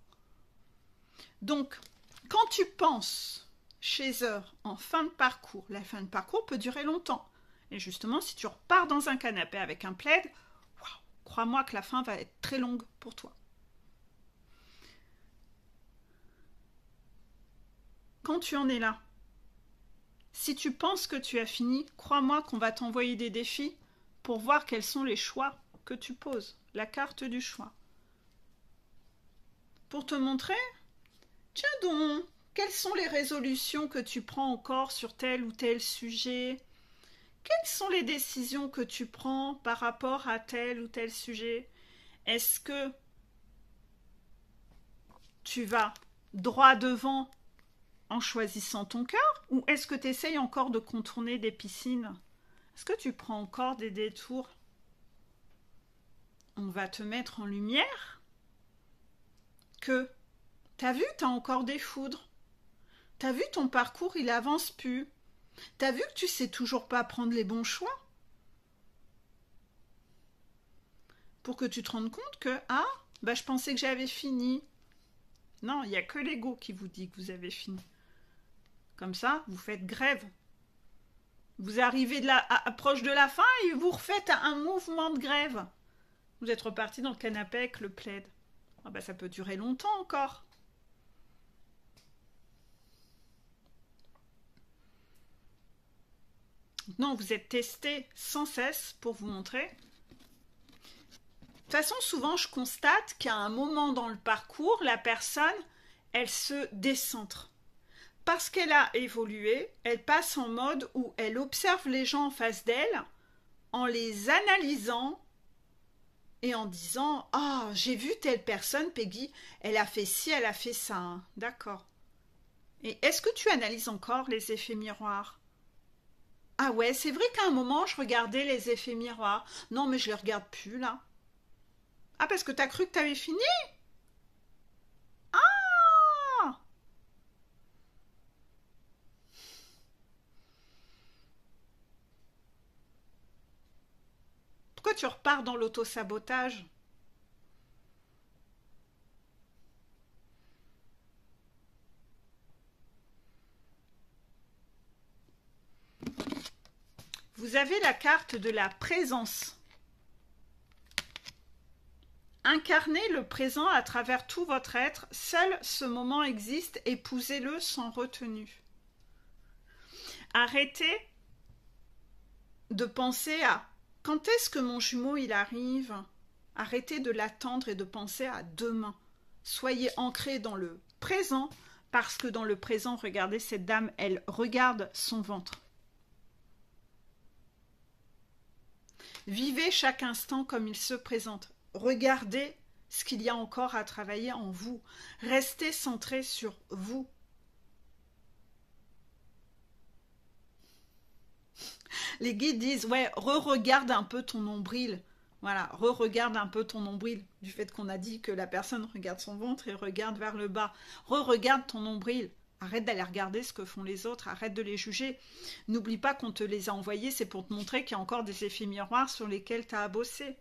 Donc, quand tu penses chez eux en fin de parcours, la fin de parcours peut durer longtemps. Et justement, si tu repars dans un canapé avec un plaid, wow, crois-moi que la fin va être très longue pour toi. Quand tu en es là, si tu penses que tu as fini, crois-moi qu'on va t'envoyer des défis pour voir quels sont les choix que tu poses, la carte du choix. Pour te montrer, tiens donc, quelles sont les résolutions que tu prends encore sur tel ou tel sujet ? Quelles sont les décisions que tu prends par rapport à tel ou tel sujet? Est-ce que tu vas droit devant en choisissant ton cœur ou est-ce que tu essayes encore de contourner des piscines? Est-ce que tu prends encore des détours? On va te mettre en lumière que t'as vu, t'as encore des foudres. T'as vu, ton parcours, il avance plus. T'as vu que tu sais toujours pas prendre les bons choix? Pour que tu te rendes compte que, ah, bah je pensais que j'avais fini. Non, il n'y a que l'ego qui vous dit que vous avez fini. Comme ça, vous faites grève. Vous arrivez proche de la fin et vous refaites un mouvement de grève. Vous êtes reparti dans le canapé avec le plaid. Ah bah ça peut durer longtemps encore. Non, vous êtes testé sans cesse pour vous montrer. De toute façon, souvent, je constate qu'à un moment dans le parcours, la personne, elle se décentre. Parce qu'elle a évolué, elle passe en mode où elle observe les gens en face d'elle, en les analysant et en disant « Ah, j'ai vu telle personne, Peggy, elle a fait ci, elle a fait ça. Hein. » D'accord. Et est-ce que tu analyses encore les effets miroirs? Ah ouais, c'est vrai qu'à un moment, je regardais les effets miroirs. Non, mais je les regarde plus, là. Ah, parce que t'as cru que t'avais fini? Ah! Pourquoi tu repars dans l'auto-sabotage? avez la carte de la présence. Incarnez le présent à travers tout votre être. Seul ce moment existe. Épousez-le sans retenue. Arrêtez de penser à quand est-ce que mon jumeau il arrive. Arrêtez de l'attendre et de penser à demain. Soyez ancrés dans le présent parce que dans le présent, regardez cette dame, elle regarde son ventre. Vivez chaque instant comme il se présente. Regardez ce qu'il y a encore à travailler en vous. Restez centré sur vous. Les guides disent, ouais, re-regarde un peu ton nombril. Voilà, re-regarde un peu ton nombril. Du fait qu'on a dit que la personne regarde son ventre et regarde vers le bas. Re-regarde ton nombril. Arrête d'aller regarder ce que font les autres, arrête de les juger. N'oublie pas qu'on te les a envoyés, c'est pour te montrer qu'il y a encore des effets miroirs sur lesquels tu as à bosser.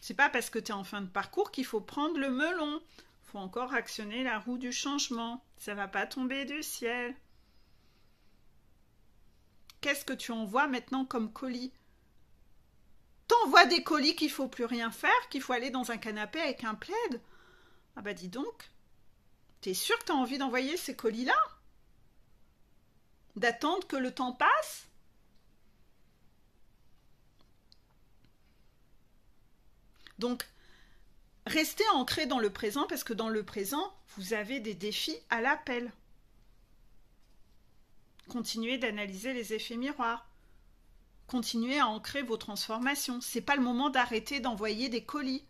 C'est pas parce que tu es en fin de parcours qu'il faut prendre le melon. Il faut encore actionner la roue du changement. Ça va pas tomber du ciel. Qu'est-ce que tu envoies maintenant comme colis? T'envoies des colis qu'il faut plus rien faire, qu'il faut aller dans un canapé avec un plaid? Ah bah dis donc, t'es sûr que t'as envie d'envoyer ces colis-là? D'attendre que le temps passe? Donc, restez ancré dans le présent parce que dans le présent, vous avez des défis à l'appel. Continuez d'analyser les effets miroirs. Continuez à ancrer vos transformations. C'est pas le moment d'arrêter d'envoyer des colis.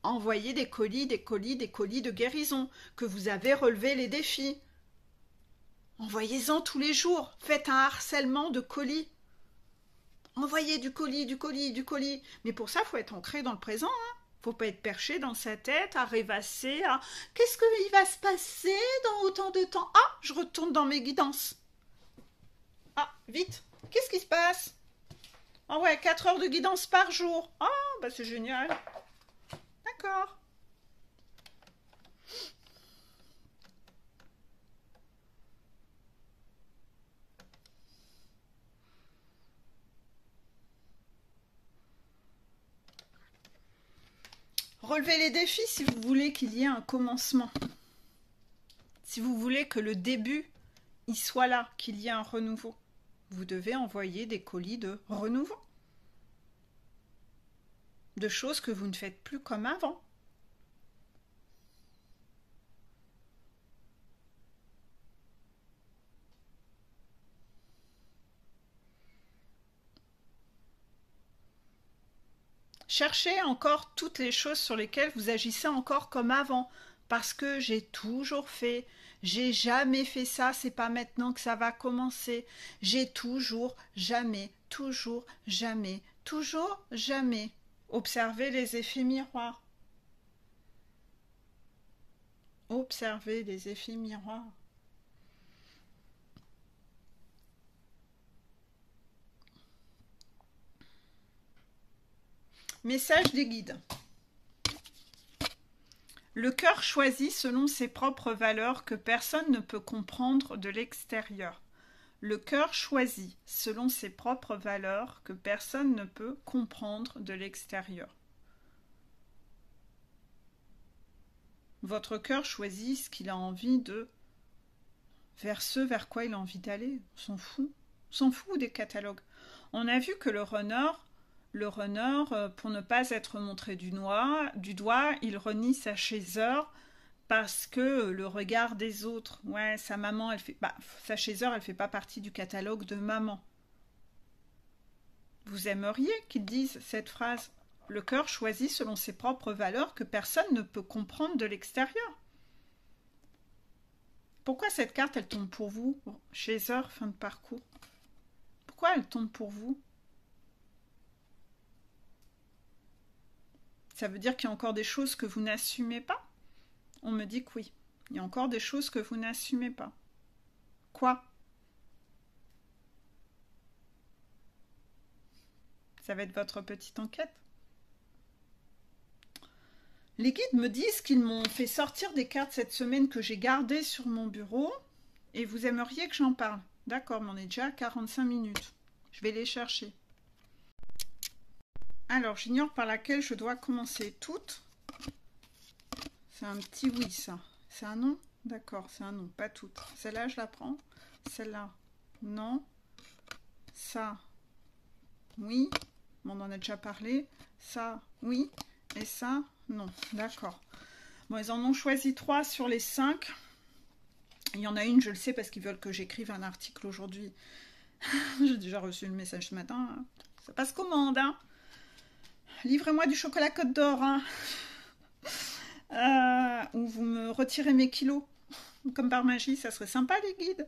Envoyez des colis, des colis, des colis de guérison, que vous avez relevé les défis. Envoyez-en tous les jours. Faites un harcèlement de colis. Envoyez du colis, du colis, du colis. Mais pour ça, il faut être ancré dans le présent. Hein. Faut pas être perché dans sa tête, à rêvasser, à « Qu'est-ce qu'il va se passer dans autant de temps ?»« Ah, je retourne dans mes guidances. »« Ah, vite, qu'est-ce qui se passe ?»« Ah ouais, 4 heures de guidance par jour. Ah, bah c'est génial. » D'accord. Relevez les défis si vous voulez qu'il y ait un commencement. Si vous voulez que le début y soit là, qu'il y ait un renouveau. Vous devez envoyer des colis de renouveau. De choses que vous ne faites plus comme avant. Cherchez encore toutes les choses sur lesquelles vous agissez encore comme avant. Parce que j'ai toujours fait, j'ai jamais fait ça, c'est pas maintenant que ça va commencer. J'ai toujours, jamais, toujours, jamais, toujours, jamais. Observez les effets miroirs. Observez les effets miroirs. Message des guides. Le cœur choisit selon ses propres valeurs que personne ne peut comprendre de l'extérieur. Le cœur choisit selon ses propres valeurs que personne ne peut comprendre de l'extérieur. Votre cœur choisit ce qu'il a envie de... vers ce vers quoi il a envie d'aller. On s'en fout. On s'en fout des catalogues. On a vu que le runner, pour ne pas être montré du doigt, il renie sa chaiseur parce que le regard des autres, ouais, sa maman, elle fait, sa chaiseur, elle fait pas partie du catalogue de maman. Vous aimeriez qu'ils disent cette phrase? Le cœur choisit selon ses propres valeurs que personne ne peut comprendre de l'extérieur. Pourquoi cette carte, elle tombe pour vous? Chaser, fin de parcours. Pourquoi elle tombe pour vous? Ça veut dire qu'il y a encore des choses que vous n'assumez pas? On me dit que oui. Il y a encore des choses que vous n'assumez pas. Quoi? Ça va être votre petite enquête. Les guides me disent qu'ils m'ont fait sortir des cartes cette semaine que j'ai gardées sur mon bureau Et vous aimeriez que j'en parle? D'accord, mais on est déjà à 45 minutes. Je vais les chercher. Alors, j'ignore par laquelle je dois commencer. Toutes. C'est un petit oui, ça. C'est un non? D'accord, c'est un non, pas toutes. Celle-là, je la prends. Celle-là, non. Ça, oui. On en a déjà parlé. Ça, oui. Et ça, non. D'accord. Bon, ils en ont choisi 3 sur les 5. Il y en a une, je le sais, parce qu'ils veulent que j'écrive un article aujourd'hui. J'ai déjà reçu le message ce matin. Ça passe commande, hein. Livrez-moi du chocolat Côte d'Or, hein. Ou vous me retirez mes kilos. Comme par magie, ça serait sympa, les guides.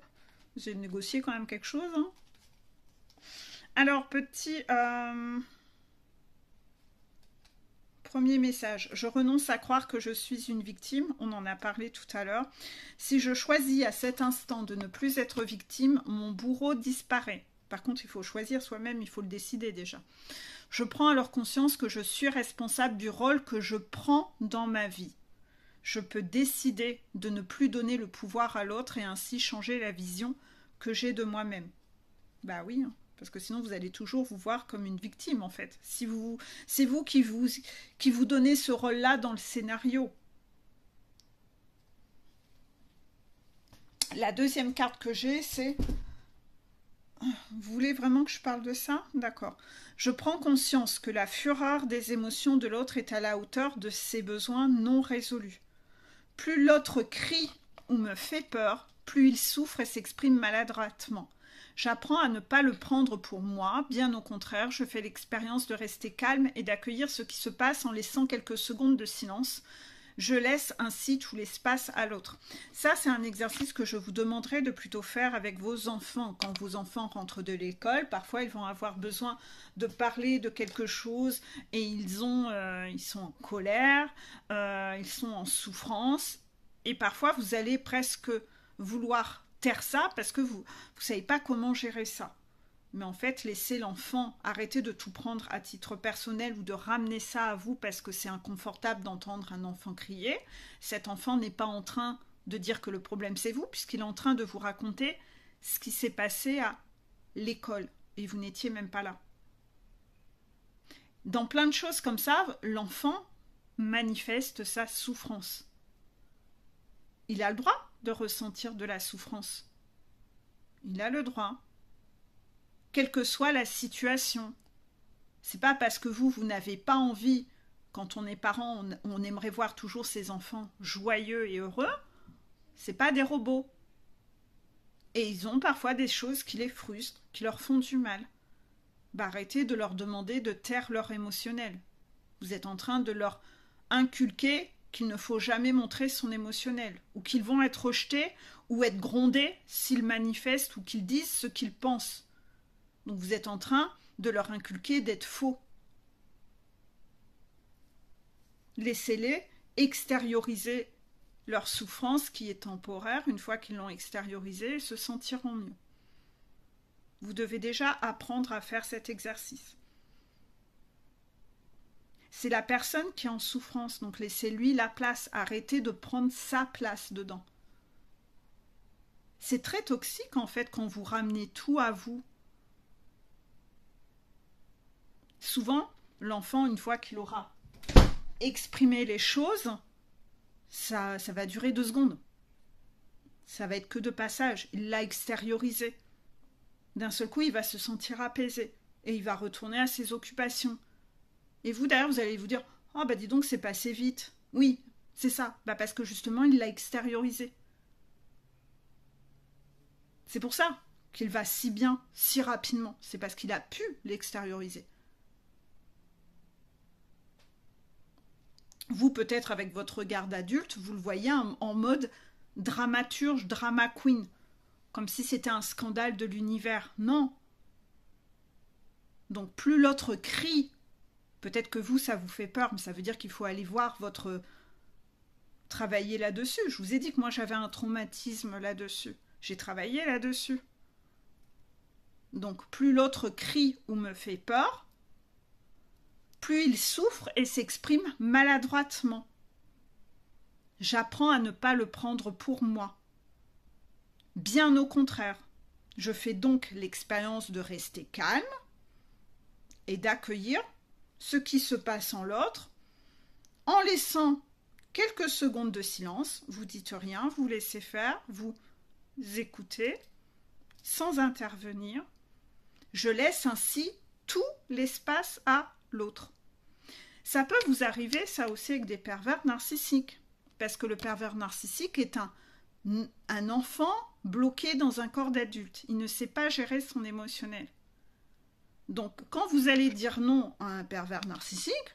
J'ai négocié quand même quelque chose, hein. Alors, petit... Premier message, je renonce à croire que je suis une victime, on en a parlé tout à l'heure. Si je choisis à cet instant de ne plus être victime, mon bourreau disparaît. Par contre, il faut choisir soi-même, il faut le décider déjà. Je prends alors conscience que je suis responsable du rôle que je prends dans ma vie. Je peux décider de ne plus donner le pouvoir à l'autre et ainsi changer la vision que j'ai de moi-même. Bah oui, hein. Parce que sinon, vous allez toujours vous voir comme une victime, en fait. C'est vous qui vous donnez ce rôle-là dans le scénario. La deuxième carte que j'ai, c'est... Vous voulez vraiment que je parle de ça? D'accord. Je prends conscience que la fureur des émotions de l'autre est à la hauteur de ses besoins non résolus. Plus l'autre crie ou me fait peur, plus il souffre et s'exprime maladroitement. J'apprends à ne pas le prendre pour moi, bien au contraire, je fais l'expérience de rester calme et d'accueillir ce qui se passe en laissant quelques secondes de silence. Je laisse ainsi tout l'espace à l'autre. Ça, c'est un exercice que je vous demanderai de plutôt faire avec vos enfants. Quand vos enfants rentrent de l'école, parfois ils vont avoir besoin de parler de quelque chose et ils sont en colère, ils sont en souffrance. Et parfois, vous allez presque vouloir taire ça parce que vous ne savez pas comment gérer ça. Mais en fait, laissez l'enfant arrêter de tout prendre à titre personnel ou de ramener ça à vous parce que c'est inconfortable d'entendre un enfant crier. Cet enfant n'est pas en train de dire que le problème c'est vous, puisqu'il est en train de vous raconter ce qui s'est passé à l'école. Et vous n'étiez même pas là. Dans plein de choses comme ça, l'enfant manifeste sa souffrance. Il a le droit de ressentir de la souffrance. Il a le droit. Quelle que soit la situation. C'est pas parce que vous n'avez pas envie, quand on est parent, on aimerait voir toujours ses enfants joyeux et heureux. C'est pas des robots. Et ils ont parfois des choses qui les frustrent, qui leur font du mal. Bah, arrêtez de leur demander de taire leur émotionnel. Vous êtes en train de leur inculquer qu'il ne faut jamais montrer son émotionnel, ou qu'ils vont être rejetés ou être grondés s'ils manifestent ou qu'ils disent ce qu'ils pensent. Donc vous êtes en train de leur inculquer d'être faux. Laissez-les extérioriser leur souffrance qui est temporaire. Une fois qu'ils l'ont extériorisée, ils se sentiront mieux. Vous devez déjà apprendre à faire cet exercice. C'est la personne qui est en souffrance, donc laissez-lui la place. Arrêtez de prendre sa place dedans. C'est très toxique en fait quand vous ramenez tout à vous. Souvent, l'enfant, une fois qu'il aura exprimé les choses, ça va durer 2 secondes. Ça va être que de passage. Il l'a extériorisé. D'un seul coup, il va se sentir apaisé et il va retourner à ses occupations. Et vous, d'ailleurs, vous allez vous dire « Oh, bah dis donc, c'est passé vite. » Oui, c'est ça. Bah parce que justement, il l'a extériorisé. C'est pour ça qu'il va si bien, si rapidement. C'est parce qu'il a pu l'extérioriser. Vous, peut-être, avec votre regard d'adulte, vous le voyez en mode dramaturge, drama queen. Comme si c'était un scandale de l'univers. Non. Donc, plus l'autre crie, peut-être que vous, ça vous fait peur, mais ça veut dire qu'il faut aller voir votre... travailler là-dessus. Je vous ai dit que moi, j'avais un traumatisme là-dessus. J'ai travaillé là-dessus. Donc, plus l'autre crie ou me fait peur, plus il souffre et s'exprime maladroitement. J'apprends à ne pas le prendre pour moi. Bien au contraire, je fais donc l'expérience de rester calme et d'accueillir ce qui se passe en l'autre en laissant quelques secondes de silence. Vous dites rien, vous laissez faire, vous écoutez sans intervenir. Je laisse ainsi tout l'espace à l'autre. Ça peut vous arriver, ça aussi, avec des pervers narcissiques. Parce que le pervers narcissique est un enfant bloqué dans un corps d'adulte. Il ne sait pas gérer son émotionnel. Donc, quand vous allez dire non à un pervers narcissique,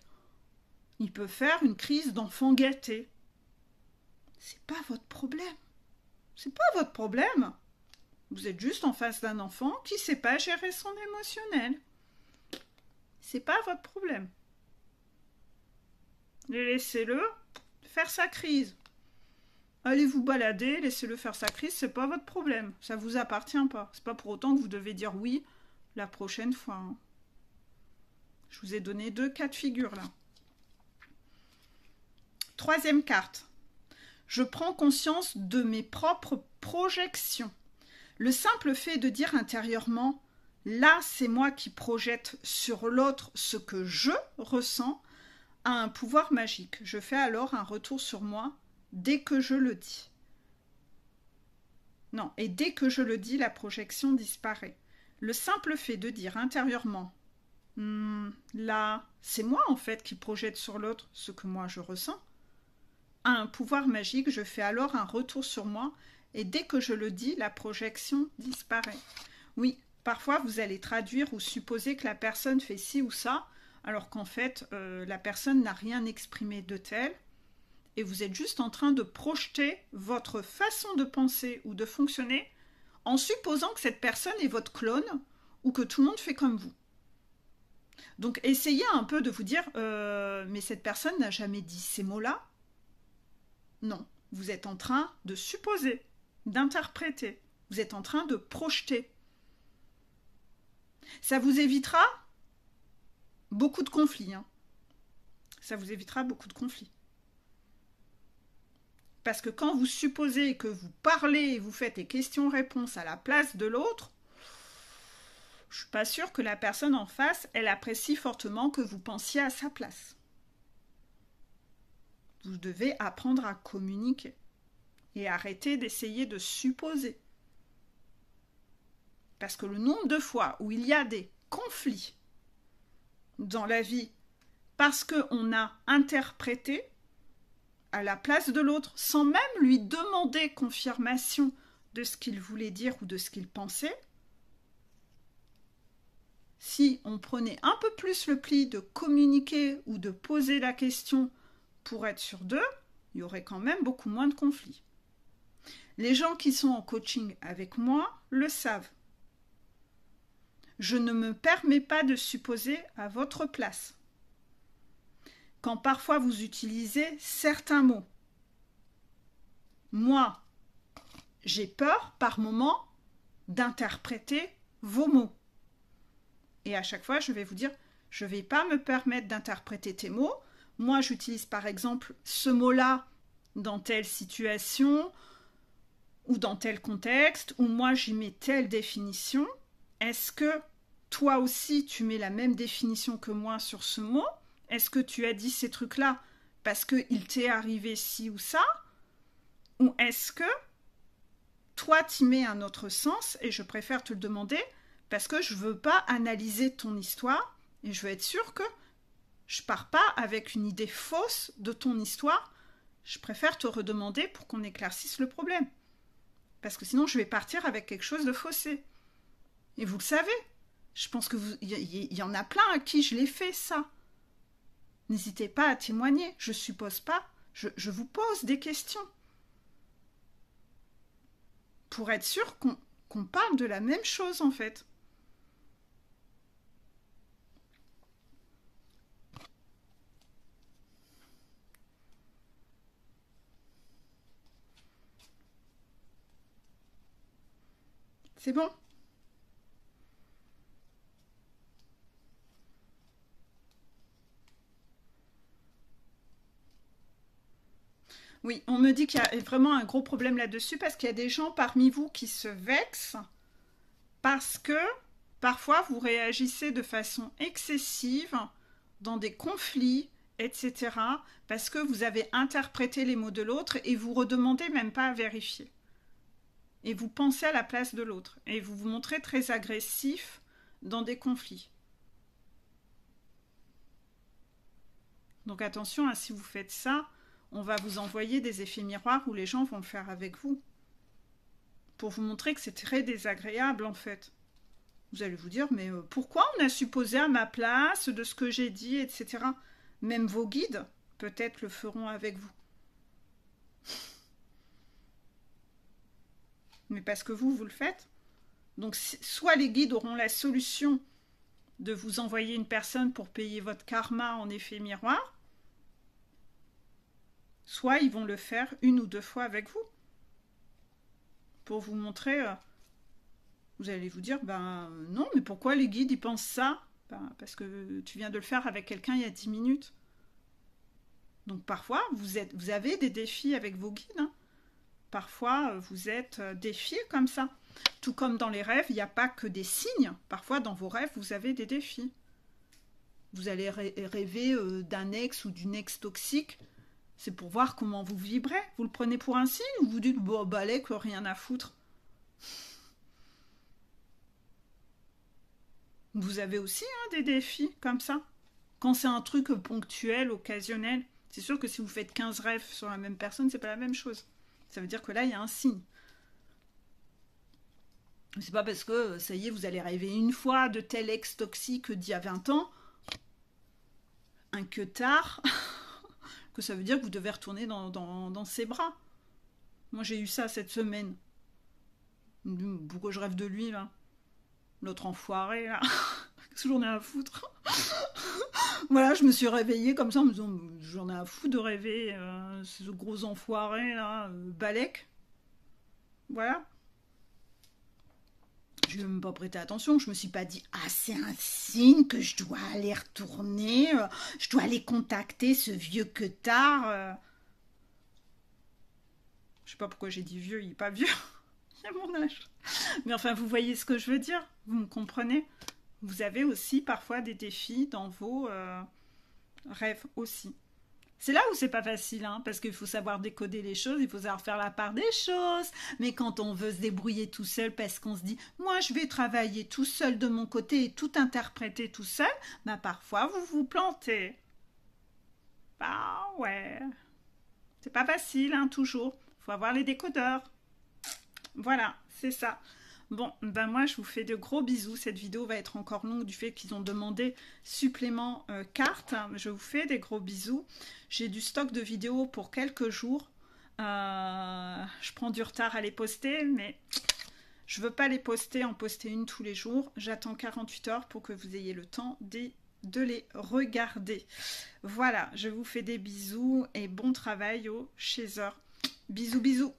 il peut faire une crise d'enfant gâté. C'est pas votre problème. C'est pas votre problème. Vous êtes juste en face d'un enfant qui ne sait pas gérer son émotionnel. C'est pas votre problème. Laissez-le faire sa crise. Allez vous balader, laissez-le faire sa crise, c'est pas votre problème. Ça vous appartient pas. C'est pas pour autant que vous devez dire oui la prochaine fois. Hein. Je vous ai donné 2 cas de figure là. 3e carte. Je prends conscience de mes propres projections. Le simple fait de dire intérieurement « là, c'est moi qui projette sur l'autre ce que je ressens » a un pouvoir magique. Je fais alors un retour sur moi dès que je le dis. Non, et dès que je le dis, la projection disparaît. Le simple fait de dire intérieurement là, c'est moi en fait qui projette sur l'autre ce que moi je ressens, a un pouvoir magique. Je fais alors un retour sur moi et dès que je le dis, la projection disparaît. Oui, parfois vous allez traduire ou supposer que la personne fait ci ou ça, alors qu'en fait, la personne n'a rien exprimé de tel, et vous êtes juste en train de projeter votre façon de penser ou de fonctionner en supposant que cette personne est votre clone ou que tout le monde fait comme vous. Donc essayez un peu de vous dire mais cette personne n'a jamais dit ces mots-là. Non, vous êtes en train de supposer, d'interpréter, vous êtes en train de projeter. Ça vous évitera beaucoup de conflits. Hein. Ça vous évitera beaucoup de conflits. Parce que quand vous supposez que vous parlez et vous faites des questions-réponses à la place de l'autre, je ne suis pas sûre que la personne en face, elle apprécie fortement que vous pensiez à sa place. Vous devez apprendre à communiquer et arrêter d'essayer de supposer. Parce que le nombre de fois où il y a des conflits dans la vie parce qu'on a interprété à la place de l'autre sans même lui demander confirmation de ce qu'il voulait dire ou de ce qu'il pensait, si on prenait un peu plus le pli de communiquer ou de poser la question pour être sûr d'eux, il y aurait quand même beaucoup moins de conflits. Les gens qui sont en coaching avec moi le savent. Je ne me permets pas de supposer à votre place. Quand parfois vous utilisez certains mots, moi, j'ai peur par moment d'interpréter vos mots. Et à chaque fois, je vais vous dire, je ne vais pas me permettre d'interpréter tes mots. Moi, j'utilise par exemple ce mot-là dans telle situation ou dans tel contexte, ou moi, j'y mets telle définition. Est-ce que toi aussi, tu mets la même définition que moi sur ce mot ? Est-ce que tu as dit ces trucs-là parce qu'il t'est arrivé ci ou ça ? Ou est-ce que toi, tu mets un autre sens et je préfère te le demander parce que je ne veux pas analyser ton histoire et je veux être sûre que je ne pars pas avec une idée fausse de ton histoire. Je préfère te redemander pour qu'on éclaircisse le problème. Parce que sinon, je vais partir avec quelque chose de faussé. Et vous le savez. Je pense que y en a plein à qui je l'ai fait, ça. N'hésitez pas à témoigner. Je ne suppose pas. Je vous pose des questions. Pour être sûr qu'on parle de la même chose, en fait. C'est bon ? Oui, on me dit qu'il y a vraiment un gros problème là-dessus parce qu'il y a des gens parmi vous qui se vexent parce que parfois vous réagissez de façon excessive dans des conflits, etc. parce que vous avez interprété les mots de l'autre et vous redemandez même pas à vérifier. Et vous pensez à la place de l'autre et vous vous montrez très agressif dans des conflits. Donc attention, si vous faites ça, on va vous envoyer des effets miroirs où les gens vont le faire avec vous. Pour vous montrer que c'est très désagréable en fait. Vous allez vous dire, mais pourquoi on a supposé à ma place de ce que j'ai dit, etc. Même vos guides, peut-être le feront avec vous. Mais parce que vous le faites. Donc soit les guides auront la solution de vous envoyer une personne pour payer votre karma en effet miroir, soit ils vont le faire 1 ou 2 fois avec vous. Pour vous montrer, vous allez vous dire, ben non, mais pourquoi les guides ils pensent ça? Ben, parce que tu viens de le faire avec quelqu'un il y a 10 minutes. Donc parfois, vous avez des défis avec vos guides. Hein. Parfois, vous êtes défiés comme ça. Tout comme dans les rêves, il n'y a pas que des signes. Parfois, dans vos rêves, vous avez des défis. Vous allez rêver d'un ex ou d'une ex toxique. C'est pour voir comment vous vibrez. Vous le prenez pour un signe ou vous dites, bon, balai, que rien à foutre. Vous avez aussi des défis comme ça. Quand c'est un truc ponctuel, occasionnel, c'est sûr que si vous faites 15 rêves sur la même personne, c'est pas la même chose. Ça veut dire que là, il y a un signe. C'est pas parce que, ça y est, vous allez rêver une fois de tel ex toxique d'il y a 20 ans, un que tard, que ça veut dire que vous devez retourner dans ses bras. Moi, j'ai eu ça cette semaine. Pourquoi je rêve de lui, là? L'autre enfoiré, là. Qu'est-ce que j'en ai à foutre? Voilà, je me suis réveillée comme ça en me disant, j'en ai à foutre de rêver ce gros enfoiré, là, Balek. Voilà. Je n'ai même pas prêté attention, je me suis pas dit, ah c'est un signe que je dois aller retourner, je dois aller contacter ce vieux que tard. Je sais pas pourquoi j'ai dit vieux, il est pas vieux, il a mon âge. Mais enfin, vous voyez ce que je veux dire, vous me comprenez? Vous avez aussi parfois des défis dans vos rêves aussi. C'est là où c'est pas facile, hein, parce qu'il faut savoir décoder les choses, il faut savoir faire la part des choses. Mais quand on veut se débrouiller tout seul parce qu'on se dit « moi je vais travailler tout seul de mon côté et tout interpréter tout seul », bah parfois vous vous plantez. Bah ouais, c'est pas facile, hein, toujours. Il faut avoir les décodeurs. Voilà, c'est ça. Bon, ben moi je vous fais de gros bisous. Cette vidéo va être encore longue du fait qu'ils ont demandé supplément carte. Je vous fais des gros bisous. J'ai du stock de vidéos pour quelques jours. Je prends du retard à les poster, mais je veux pas les poster, en poster une tous les jours. J'attends 48 heures pour que vous ayez le temps de les regarder. Voilà, je vous fais des bisous et bon travail aux chasers. Bisous, bisous.